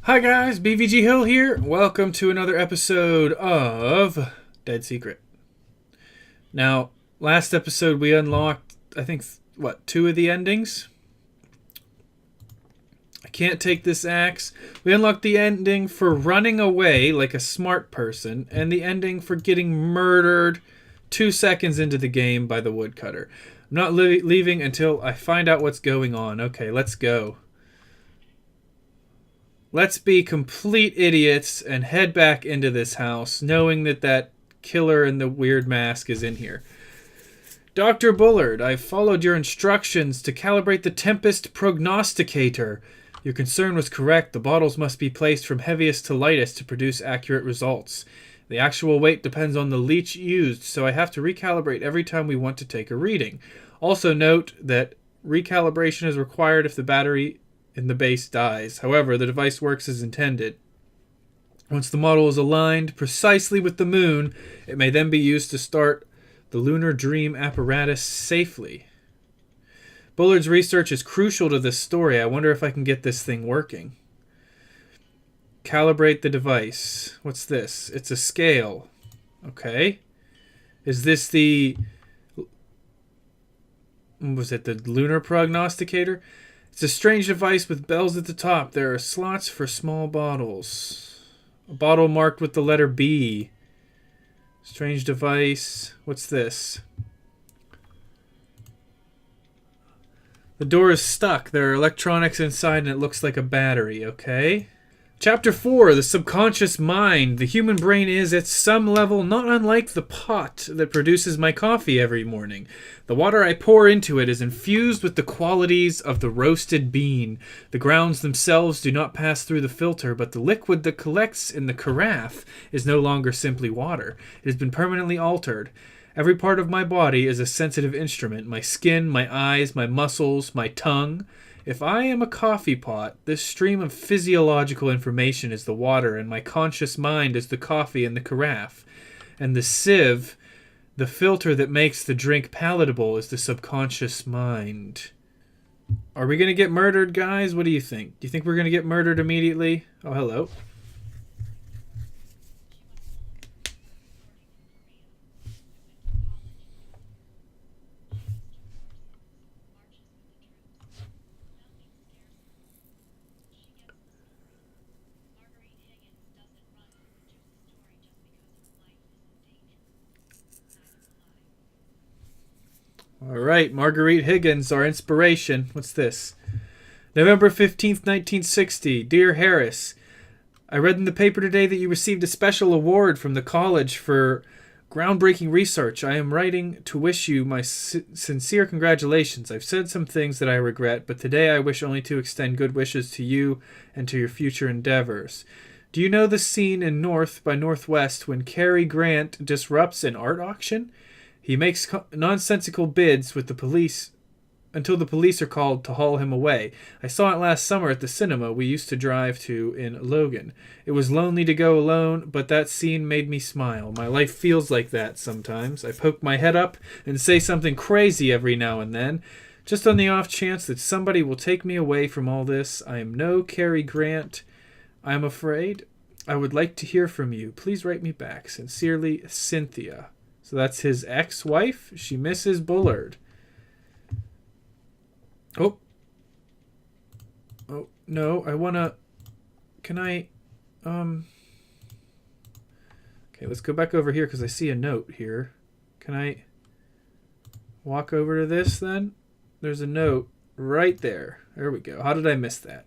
Hi guys, BVG Hill here. Welcome to another episode of Dead Secret. Now, last episode we unlocked, I think, two of the endings? I can't take this axe. We unlocked the ending for running away like a smart person, and the ending for getting murdered 2 seconds into the game by the woodcutter. I'm not leaving until I find out what's going on. Okay, let's go. Let's be complete idiots and head back into this house, knowing that that killer in the weird mask is in here. Dr. Bullard, I've followed your instructions to calibrate the Tempest prognosticator. Your concern was correct. The bottles must be placed from heaviest to lightest to produce accurate results. The actual weight depends on the leech used, so I have to recalibrate every time we want to take a reading. Also note that recalibration is required if the battery in the base dies. However, the device works as intended. Once the model is aligned precisely with the moon, it may then be used to start the lunar dream apparatus safely. Bullard's research is crucial to this story. I wonder if I can get this thing working. Calibrate the device. What's this? It's a scale. Okay. Is this the... was it the lunar prognosticator? It's a strange device with bells at the top. There are slots for small bottles. A bottle marked with the letter B. Strange device. What's this? The door is stuck. There are electronics inside and it looks like a battery. Okay. Chapter 4, the subconscious mind. The human brain is, at some level, not unlike the pot that produces my coffee every morning. The water I pour into it is infused with the qualities of the roasted bean. The grounds themselves do not pass through the filter, but the liquid that collects in the carafe is no longer simply water. It has been permanently altered. Every part of my body is a sensitive instrument. My skin, my eyes, my muscles, my tongue. If I am a coffee pot, this stream of physiological information is the water, and my conscious mind is the coffee in the carafe. And the sieve, the filter that makes the drink palatable, is the subconscious mind. Are we going to get murdered, guys? What do you think? Do you think we're going to get murdered immediately? Oh, hello. All right, Marguerite Higgins, our inspiration. What's this? November 15th, 1960. Dear Harris, I read in the paper today that you received a special award from the college for groundbreaking research. I am writing to wish you my sincere congratulations. I've said some things that I regret, but today I wish only to extend good wishes to you and to your future endeavors. Do you know the scene in North by Northwest when Cary Grant disrupts an art auction? He makes nonsensical bids with the police until the police are called to haul him away. I saw it last summer at the cinema we used to drive to in Logan. It was lonely to go alone, but that scene made me smile. My life feels like that sometimes. I poke my head up and say something crazy every now and then, just on the off chance that somebody will take me away from all this. I am no Cary Grant. I am afraid. I would like to hear from you. Please write me back. Sincerely, Cynthia. So that's his ex-wife. She misses Bullard. Oh, no, I wanna... Can I... Okay, let's go back over here because I see a note here. Can I walk over to this then? There's a note right there. There we go. How did I miss that?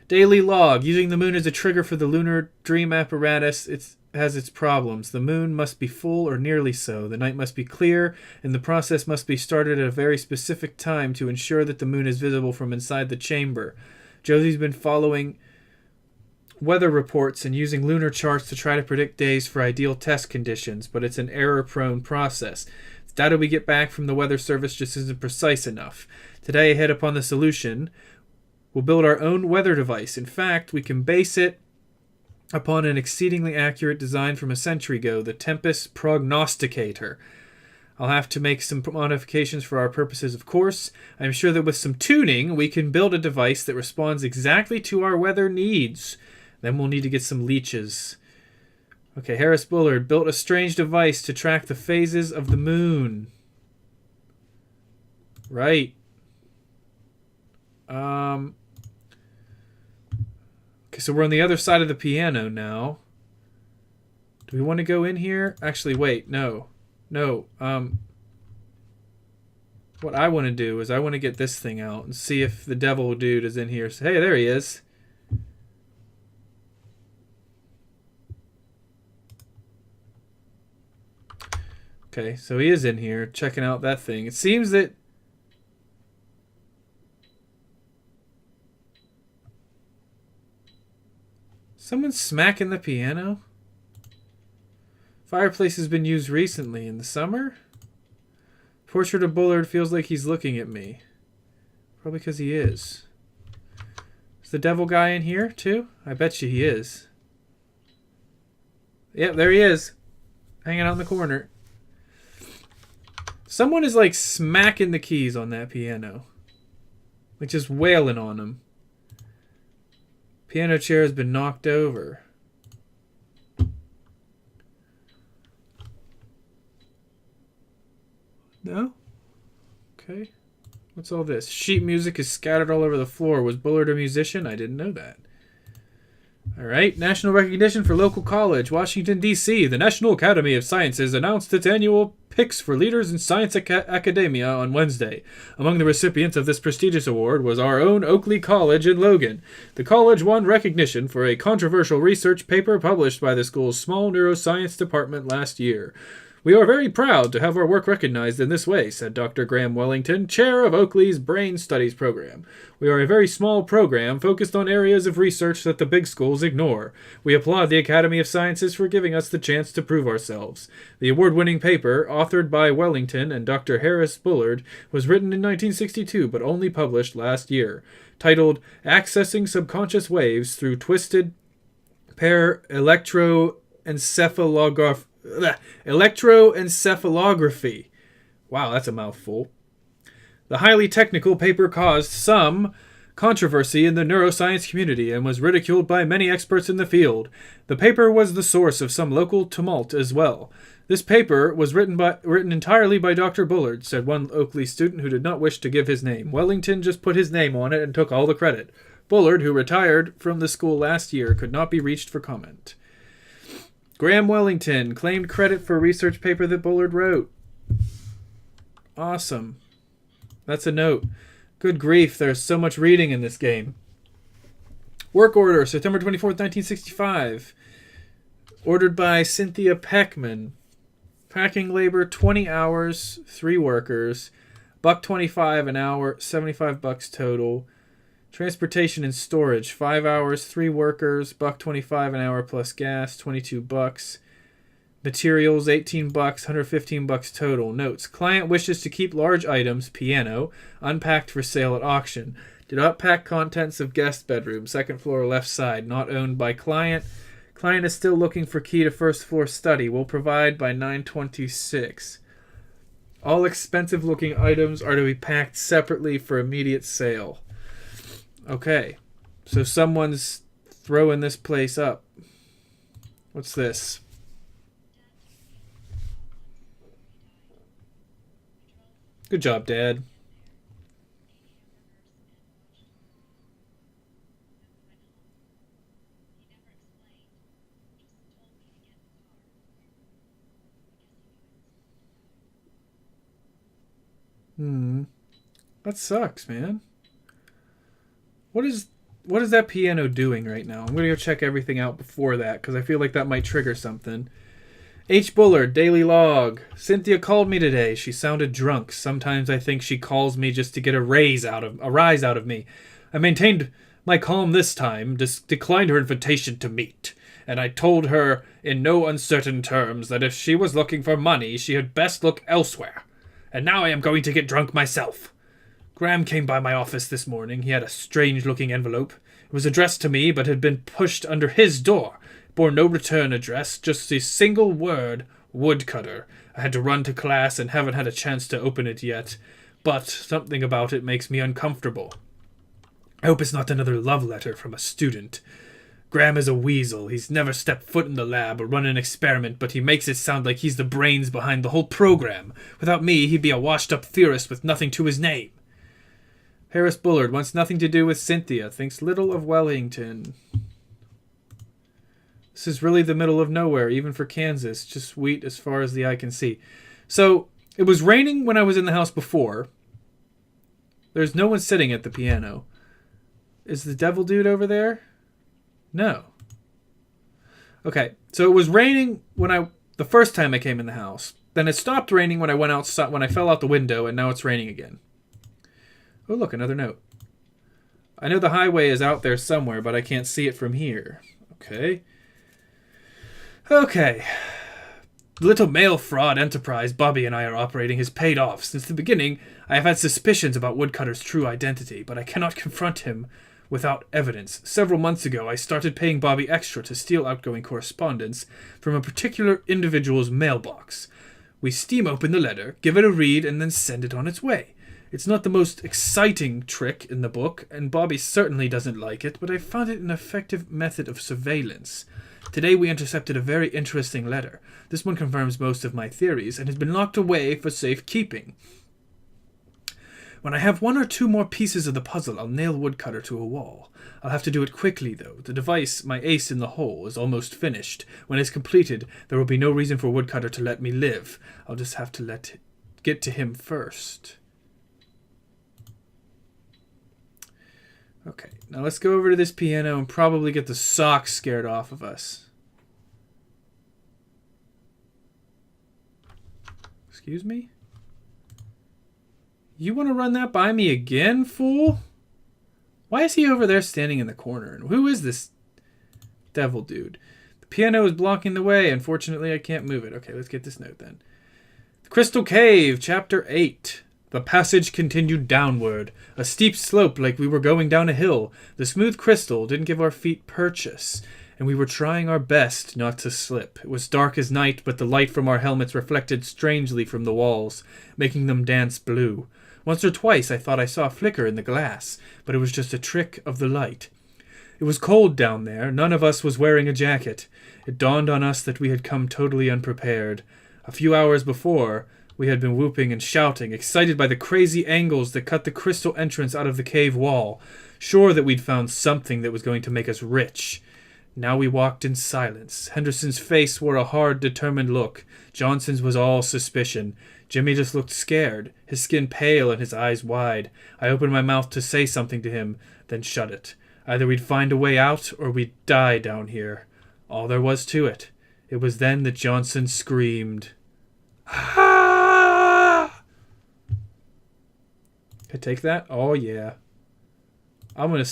Daily log. Using the moon as a trigger for the lunar dream apparatus. It has its problems. The moon must be full or nearly so. The night must be clear, and the process must be started at a very specific time to ensure that the moon is visible from inside the chamber. Josie's been following weather reports and using lunar charts to try to predict days for ideal test conditions, but it's an error-prone process. The data we get back from the weather service just isn't precise enough. Today I hit upon the solution. We'll build our own weather device. In fact, we can base it upon an exceedingly accurate design from a century ago, the Tempest prognosticator. I'll have to make some modifications for our purposes, of course. I'm sure that with some tuning, we can build a device that responds exactly to our weather needs. Then we'll need to get some leeches. Okay, Harris Bullard built a strange device to track the phases of the moon. Right. Okay, so we're on the other side of the piano now. Do we want to go in here? Actually, wait, no. No, what I want to do is I want to get this thing out and see if the devil dude is in here. So, hey, there he is. Okay, so he is in here checking out that thing. It seems that... Someone's smacking the piano? Fireplace has been used recently in the summer? Portrait of Bullard feels like he's looking at me. Probably because he is. Is the devil guy in here too? I bet you he is. Yep, there he is. Hanging out in the corner. Someone is like smacking the keys on that piano. Like just wailing on them. Piano chair has been knocked over. No? Okay. What's all this? Sheet music is scattered all over the floor. Was Bullard a musician? I didn't know that. Alright. National recognition for local college. Washington, D.C. The National Academy of Sciences announced its annual picks for leaders in science academia on Wednesday. Among the recipients of this prestigious award was our own Oakley College in Logan. The college won recognition for a controversial research paper published by the school's small neuroscience department last year. We are very proud to have our work recognized in this way, said Dr. Graham Wellington, chair of Oakley's Brain Studies program. We are a very small program focused on areas of research that the big schools ignore. We applaud the Academy of Sciences for giving us the chance to prove ourselves. The award-winning paper, authored by Wellington and Dr. Harris Bullard, was written in 1962 but only published last year. Titled Accessing Subconscious Waves Through Twisted Electroencephalography. Wow, that's a mouthful. The highly technical paper caused some controversy in the neuroscience community and was ridiculed by many experts in the field. The paper was the source of some local tumult as well. This paper was written entirely by Dr. Bullard, said one Oakley student who did not wish to give his name. Wellington just put his name on it and took all the credit. Bullard, who retired from the school last year, could not be reached for comment. Graham Wellington claimed credit for a research paper that Bullard wrote. Awesome. That's a note. Good grief, there's so much reading in this game. Work order, September 24th, 1965. Ordered by Cynthia Peckman. Packing labor, 20 hours, 3 workers. $1.25 an hour, $75 total. Transportation and storage, 5 hours, 3 workers, $1.25 an hour plus gas, $22. Materials, $18, $115 total. Notes: client wishes to keep large items, piano, unpacked for sale at auction. Do not pack contents of guest bedroom, second floor left side, not owned by client. Client is still looking for key to first floor study. Will provide by 9/26. All expensive looking items are to be packed separately for immediate sale. Okay, so someone's throwing this place up. What's this? Good job, Dad. That sucks, man. What is that piano doing right now? I'm going to go check everything out before that, because I feel like that might trigger something. H. Bullard, Daily Log. Cynthia called me today. She sounded drunk. Sometimes I think she calls me just to get a rise out of me. I maintained my calm this time, declined her invitation to meet, and I told her in no uncertain terms that if she was looking for money, she had best look elsewhere. And now I am going to get drunk myself. Graham came by my office this morning. He had a strange-looking envelope. It was addressed to me, but had been pushed under his door. It bore no return address, just the single word, woodcutter. I had to run to class and haven't had a chance to open it yet, but something about it makes me uncomfortable. I hope it's not another love letter from a student. Graham is a weasel. He's never stepped foot in the lab or run an experiment, but he makes it sound like he's the brains behind the whole program. Without me, he'd be a washed-up theorist with nothing to his name. Harris Bullard wants nothing to do with Cynthia. Thinks little of Wellington. This is really the middle of nowhere, even for Kansas. Just wheat as far as the eye can see. So, it was raining when I was in the house before. There's no one sitting at the piano. Is the devil dude over there? No. Okay, so it was raining the first time I came in the house. Then it stopped raining when I went outside, when I fell out the window, and now it's raining again. Oh, look, another note. I know the highway is out there somewhere, but I can't see it from here. Okay. Okay. The little mail fraud enterprise Bobby and I are operating has paid off. Since the beginning, I have had suspicions about Woodcutter's true identity, but I cannot confront him without evidence. Several months ago, I started paying Bobby extra to steal outgoing correspondence from a particular individual's mailbox. We steam open the letter, give it a read, and then send it on its way. It's not the most exciting trick in the book, and Bobby certainly doesn't like it, but I found it an effective method of surveillance. Today we intercepted a very interesting letter. This one confirms most of my theories, and has been locked away for safekeeping. When I have one or two more pieces of the puzzle, I'll nail Woodcutter to a wall. I'll have to do it quickly, though. The device, my ace in the hole, is almost finished. When it's completed, there will be no reason for Woodcutter to let me live. I'll just have to get to him first. Okay, now let's go over to this piano and probably get the socks scared off of us. Excuse me? You want to run that by me again, fool? Why is he over there standing in the corner? And who is this devil dude? The piano is blocking the way. Unfortunately, I can't move it. Okay, let's get this note then. The Crystal Cave, Chapter 8. The passage continued downward, a steep slope like we were going down a hill. The smooth crystal didn't give our feet purchase, and we were trying our best not to slip. It was dark as night, but the light from our helmets reflected strangely from the walls, making them dance blue. Once or twice I thought I saw a flicker in the glass, but it was just a trick of the light. It was cold down there. None of us was wearing a jacket. It dawned on us that we had come totally unprepared. A few hours before, we had been whooping and shouting, excited by the crazy angles that cut the crystal entrance out of the cave wall, sure that we'd found something that was going to make us rich. Now we walked in silence. Henderson's face wore a hard, determined look. Johnson's was all suspicion. Jimmy just looked scared, his skin pale and his eyes wide. I opened my mouth to say something to him, then shut it. Either we'd find a way out, or we'd die down here. All there was to it. It was then that Johnson screamed. Ah! Can I take that? Oh, yeah. I'm gonna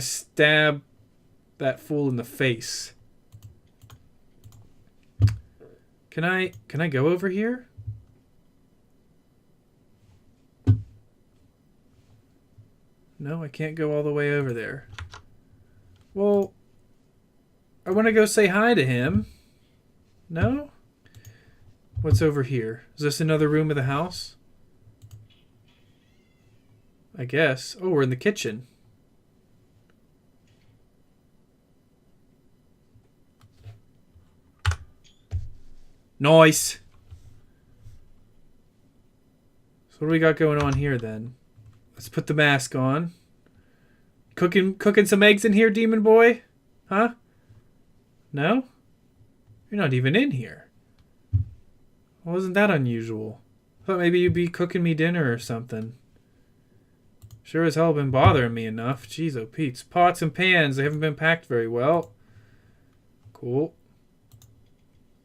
stab that fool in the face. Can I go over here? No, I can't go all the way over there. Well, I want to go say hi to him. No? What's over here? Is this another room of the house? I guess. Oh, we're in the kitchen. Nice. So what do we got going on here then? Let's put the mask on. Cooking some eggs in here, demon boy? Huh? No? You're not even in here. Well, wasn't that unusual? I thought maybe you'd be cooking me dinner or something. Sure as hell been bothering me enough. Jeez, oh Pete's. Pots and pans, they haven't been packed very well. Cool.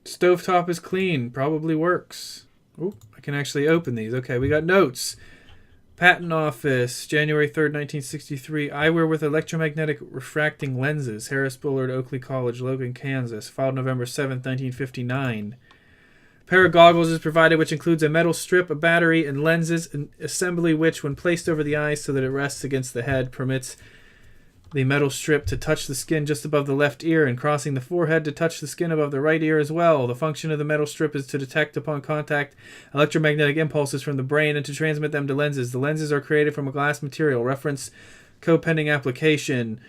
Stovetop is clean. Probably works. Oh, I can actually open these. Okay, we got notes. Patent Office, January 3rd, 1963. Eyewear with electromagnetic refracting lenses. Harris Bullard, Oakley College, Logan, Kansas. Filed November 7th, 1959. A pair of goggles is provided, which includes a metal strip, a battery, and lenses, an assembly which, when placed over the eyes so that it rests against the head, permits the metal strip to touch the skin just above the left ear and crossing the forehead to touch the skin above the right ear as well. The function of the metal strip is to detect upon contact electromagnetic impulses from the brain and to transmit them to lenses. The lenses are created from a glass material. Reference code pending application.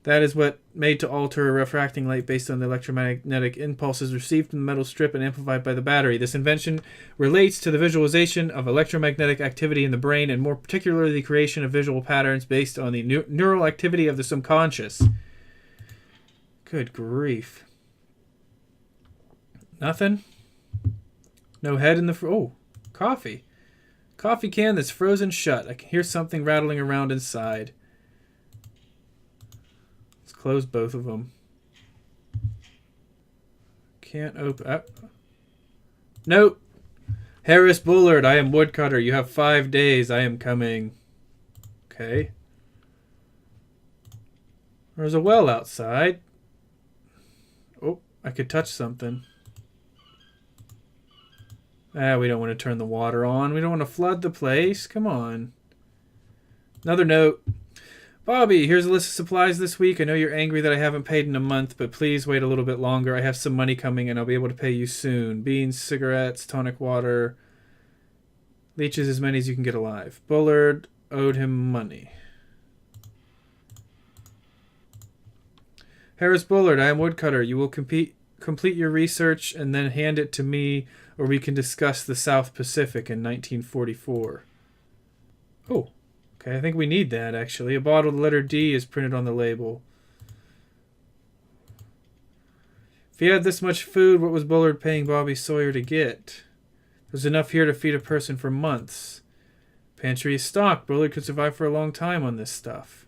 That is what made to alter a refracting light based on the electromagnetic impulses received from the metal strip and amplified by the battery. This invention relates to the visualization of electromagnetic activity in the brain, and more particularly the creation of visual patterns based on the neural activity of the subconscious. Good grief. Nothing? No head in the... oh, coffee. Coffee can that's frozen shut. I can hear something rattling around inside. Close both of them. Can't open... nope. Harris Bullard, I am woodcutter. You have 5 days. I am coming. Okay. There's a well outside. Oh, I could touch something. We don't want to turn the water on. We don't want to flood the place. Come on. Another note. Bobby, here's a list of supplies this week. I know you're angry that I haven't paid in a month, but please wait a little bit longer. I have some money coming and I'll be able to pay you soon. Beans, cigarettes, tonic water. Leeches, as many as you can get alive. Bullard owed him money. Harris Bullard, I am woodcutter. You will complete your research and then hand it to me, or we can discuss the South Pacific in 1944. Oh. Okay, I think we need that, actually. A bottle of the letter D is printed on the label. If he had this much food, what was Bullard paying Bobby Sawyer to get? There's enough here to feed a person for months. Pantry is stocked. Bullard could survive for a long time on this stuff.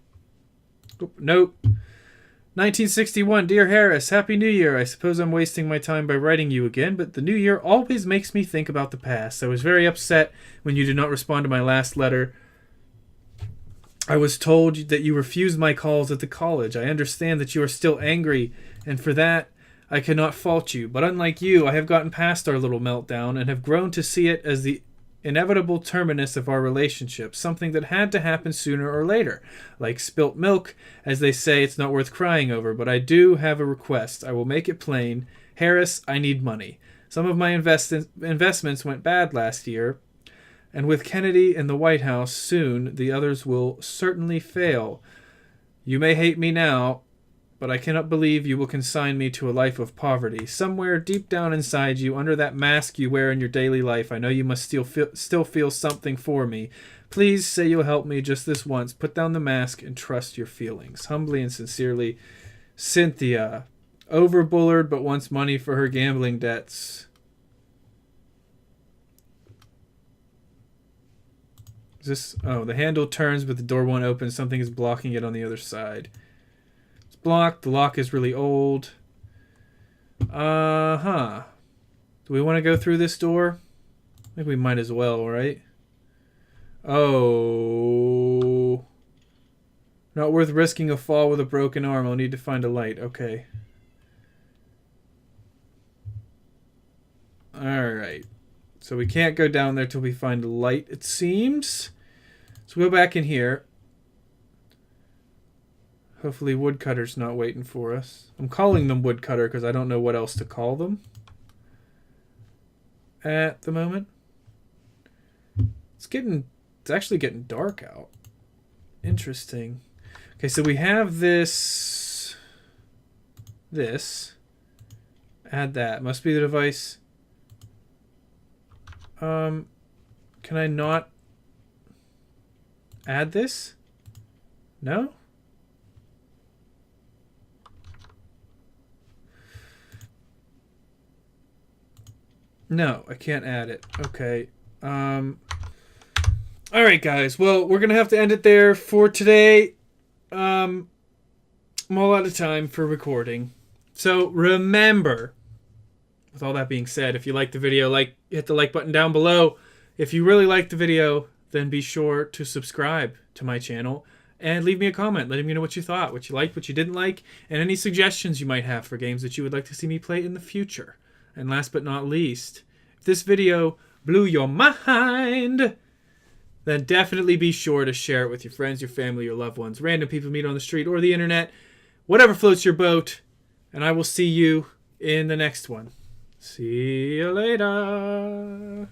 Oh, nope. 1961, Dear Harris, Happy New Year. I suppose I'm wasting my time by writing you again, but the new year always makes me think about the past. I was very upset when you did not respond to my last letter. I was told that you refused my calls at the college. I understand that you are still angry, and for that, I cannot fault you. But unlike you, I have gotten past our little meltdown and have grown to see it as the inevitable terminus of our relationship, something that had to happen sooner or later. Like spilt milk, as they say, it's not worth crying over, but I do have a request. I will make it plain. Harris, I need money. Some of my investments went bad last year, and with Kennedy in the White House soon, the others will certainly fail. You may hate me now, but I cannot believe you will consign me to a life of poverty. Somewhere deep down inside you, under that mask you wear in your daily life, I know you must still feel something for me. Please say you'll help me just this once. Put down the mask and trust your feelings. Humbly and sincerely, Cynthia. Over Bullard, but wants money for her gambling debts. This, oh, the handle turns, but the door won't open. Something is blocking it on the other side. It's blocked. The lock is really old. Do we want to go through this door? I think we might as well, right? Oh. Not worth risking a fall with a broken arm. I'll need to find a light. Okay. Alright. So we can't go down there till we find a light, it seems. So we'll go back in here. Hopefully Woodcutter's not waiting for us. I'm calling them Woodcutter because I don't know what else to call them at the moment. It's actually getting dark out. Interesting. Okay, so we have this. Add that. Must be the device. Can I not add this? No? No, I can't add it. Okay. Alright, guys. Well, we're going to have to end it there for today. I'm all out of time for recording. So remember, with all that being said, if you like the video, hit the like button down below. If you really like the video, then be sure to subscribe to my channel and leave me a comment letting me know what you thought, what you liked, what you didn't like, and any suggestions you might have for games that you would like to see me play in the future. And last but not least, if this video blew your mind, then definitely be sure to share it with your friends, your family, your loved ones, random people you meet on the street or the internet, whatever floats your boat, and I will see you in the next one. See you later.